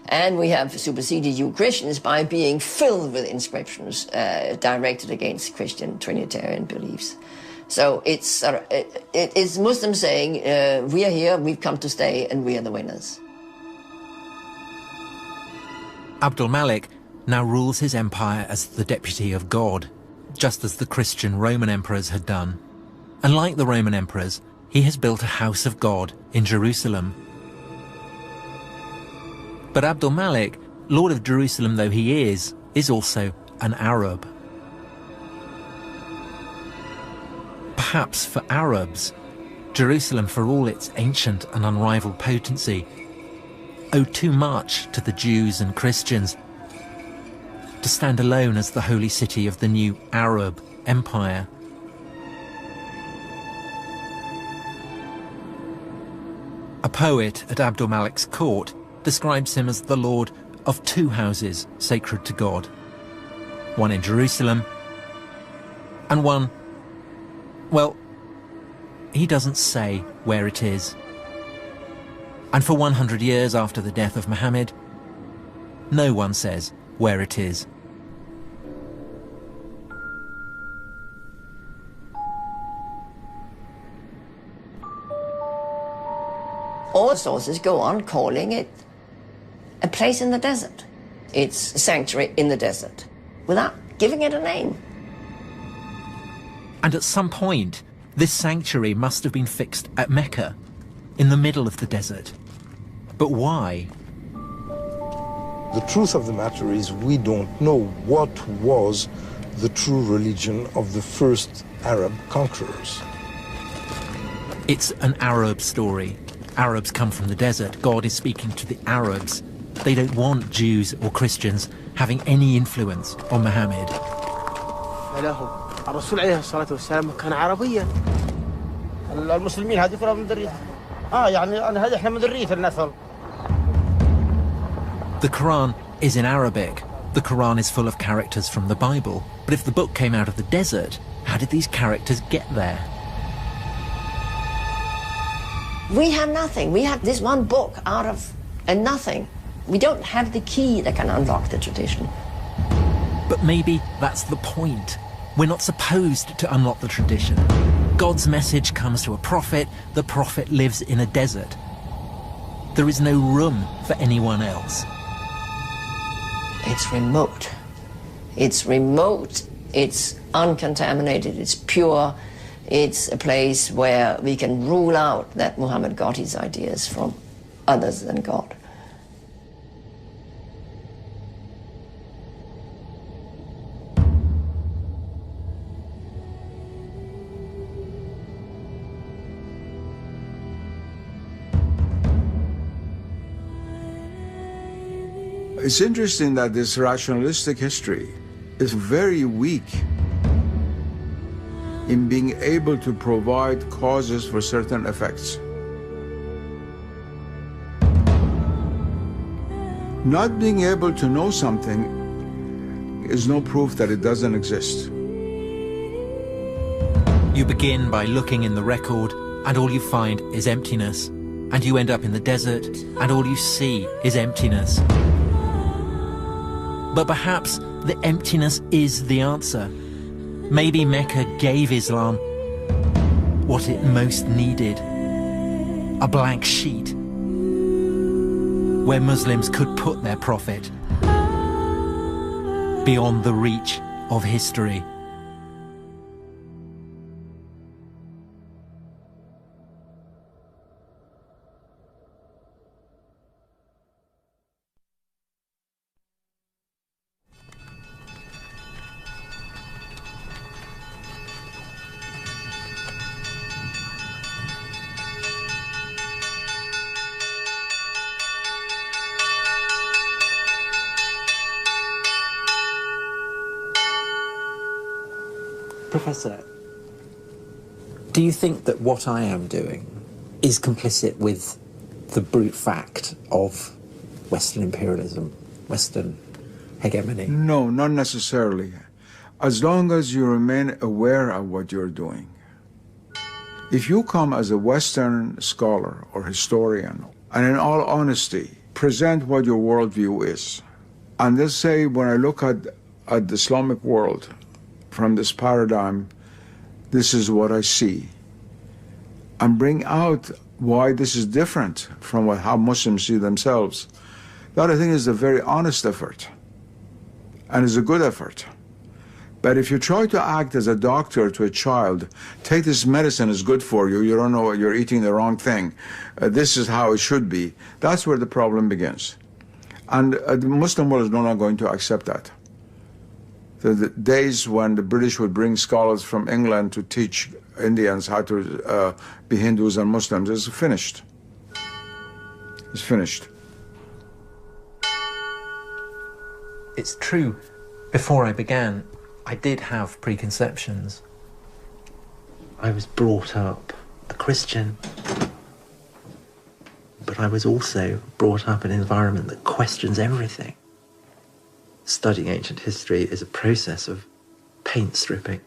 And we have superseded you Christians by being filled with inscriptions directed against Christian Trinitarian beliefs. So it's Muslims saying, we are here, we've come to stay, and we are the winners. Abdul Malik now rules his empire as the deputy of God, just as the Christian Roman emperors had done. And like the Roman emperors, he has built a house of God in Jerusalem. But Abdul Malik, Lord of Jerusalem though he is also an Arab. Perhaps for Arabs, Jerusalem, for all its ancient and unrivaled potency, owed too much to the Jews and Christians to stand alone as the holy city of the new Arab empire. A poet at Abdul Malik's court describes him as the lord of two houses sacred to God, one in Jerusalem and one, well, he doesn't say where it is. And for 100 years after the death of Muhammad, no one says where it is. All sources go on calling it a place in the desert. It's a sanctuary in the desert, without giving it a name. And at some point, this sanctuary must have been fixed at Mecca, in the middle of the desert. But why? The truth of the matter is we don't know what was the true religion of the first Arab conquerors. It's an Arab story. Arabs come from the desert. God is speaking to the Arabs. They don't want Jews or Christians having any influence on Muhammad. الرسول عليه الصلاة والسلام كان عربيا. المسلمين هذه كلها من ذريته. يعني هذه احنا من ذرية النسل. The Quran is in Arabic. The Quran is full of characters from the Bible. But if the book came out of the desert, how did these characters get there? We have nothing. We have this one book out of a nothing. We don't have the key that can unlock the tradition. But maybe that's the point. We're not supposed to unlock the tradition. God's message comes to a prophet. The prophet lives in a desert. There is no room for anyone else. It's remote. It's remote. It's uncontaminated. It's pure. It's a place where we can rule out that Muhammad got his ideas from others than God. It's interesting that this rationalistic history is very weak in being able to provide causes for certain effects. Not being able to know something is no proof that it doesn't exist. You begin by looking in the record, and all you find is emptiness. And you end up in the desert, and all you see is emptiness. But perhaps the emptiness is the answer. Maybe Mecca gave Islam what it most needed. A blank sheet where Muslims could put their prophet beyond the reach of history. Professor, do you think that what I am doing is complicit with the brute fact of Western imperialism, Western hegemony? No, not necessarily. As long as you remain aware of what you're doing. If you come as a Western scholar or historian, and in all honesty, present what your worldview is, and let's say when I look at the Islamic world from this paradigm, this is what I see, and bring out why this is different from how Muslims see themselves, that I think is a very honest effort, and is a good effort. But if you try to act as a doctor to a child, take this medicine, is good for you, you don't know, you're eating the wrong thing, this is how it should be, that's where the problem begins. And the Muslim world is not going to accept that. The days when the British would bring scholars from England to teach Indians how to be Hindus and Muslims is finished. It's finished. It's true, before I began, I did have preconceptions. I was brought up a Christian, but I was also brought up in an environment that questions everything. Studying ancient history is a process of paint stripping,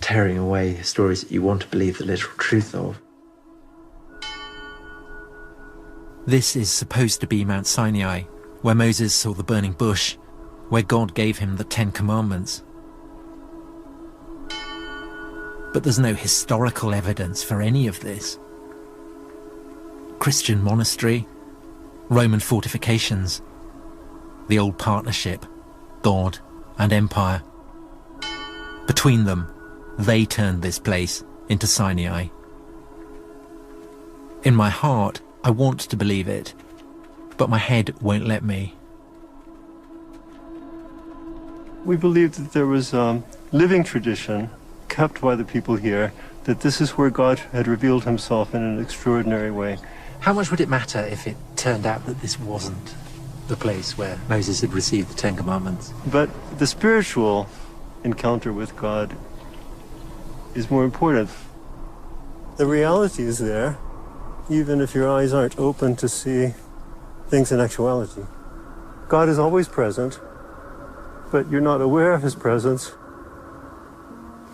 tearing away stories that you want to believe the literal truth of. This is supposed to be Mount Sinai, where Moses saw the burning bush, where God gave him the 10 Commandments. But there's no historical evidence for any of this. Christian monastery, Roman fortifications, the old partnership, God and empire. Between them, they turned this place into Sinai. In my heart, I want to believe it, but my head won't let me. We believed that there was a living tradition kept by the people here, that this is where God had revealed himself in an extraordinary way. How much would it matter if it turned out that this wasn't the place where Moses had received the 10 Commandments? But the spiritual encounter with God is more important. The reality is there, even if your eyes aren't open to see things in actuality. God is always present, but you're not aware of his presence.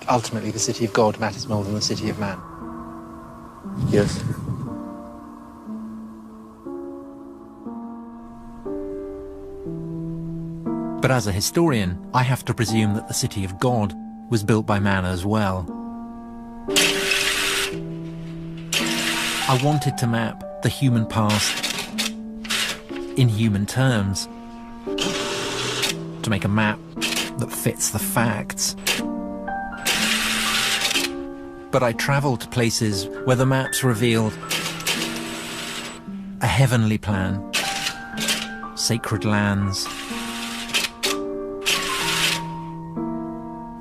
Ultimately, the city of God matters more than the city of man. Yes. But as a historian, I have to presume that the city of God was built by man as well. I wanted to map the human past in human terms, to make a map that fits the facts. But I travelled to places where the maps revealed a heavenly plan, sacred lands,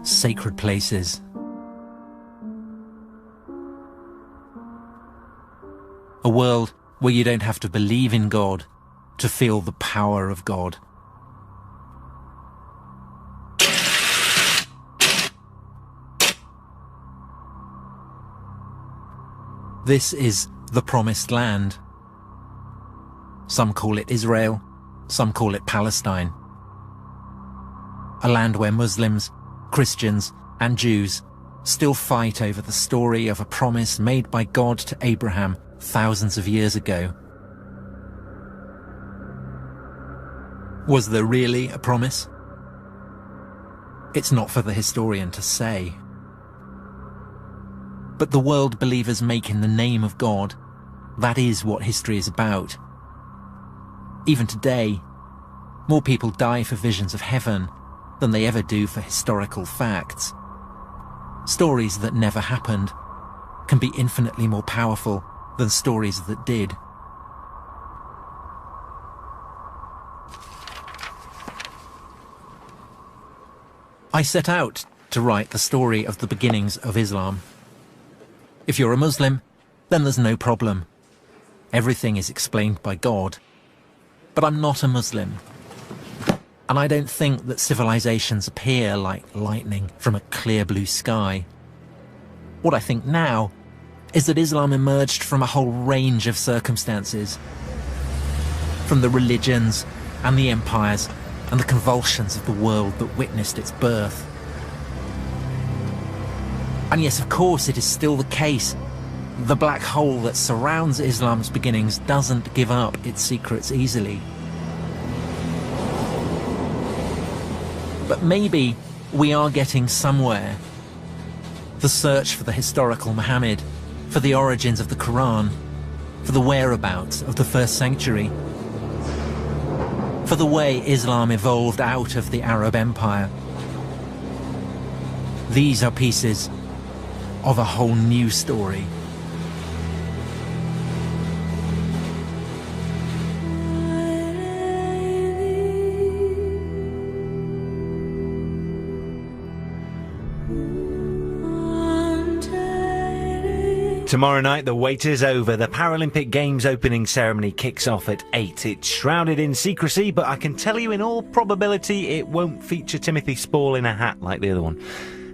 sacred places. A world where you don't have to believe in God to feel the power of God. This is the Promised Land. Some call it Israel, some call it Palestine. A land where Muslims, Christians, and Jews still fight over the story of a promise made by God to Abraham thousands of years ago. Was there really a promise? It's not for the historian to say. But the world believers make in the name of God, that is what history is about. Even today, more people die for visions of heaven than they ever do for historical facts. Stories that never happened can be infinitely more powerful than stories that did. I set out to write the story of the beginnings of Islam. If you're a Muslim, then there's no problem. Everything is explained by God. But I'm not a Muslim. And I don't think that civilizations appear like lightning from a clear blue sky. What I think now is that Islam emerged from a whole range of circumstances. From the religions and the empires and the convulsions of the world that witnessed its birth. And yes, of course, it is still the case. The black hole that surrounds Islam's beginnings doesn't give up its secrets easily. But maybe we are getting somewhere. The search for the historical Muhammad, for the origins of the Quran, for the whereabouts of the first sanctuary, for the way Islam evolved out of the Arab Empire. These are pieces of a whole new story. Tomorrow night, the wait is over. The Paralympic Games opening ceremony kicks off at 8. It's shrouded in secrecy, but I can tell you in all probability it won't feature Timothy Spall in a hat like the other one.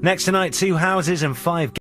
Next tonight, 2 houses and 5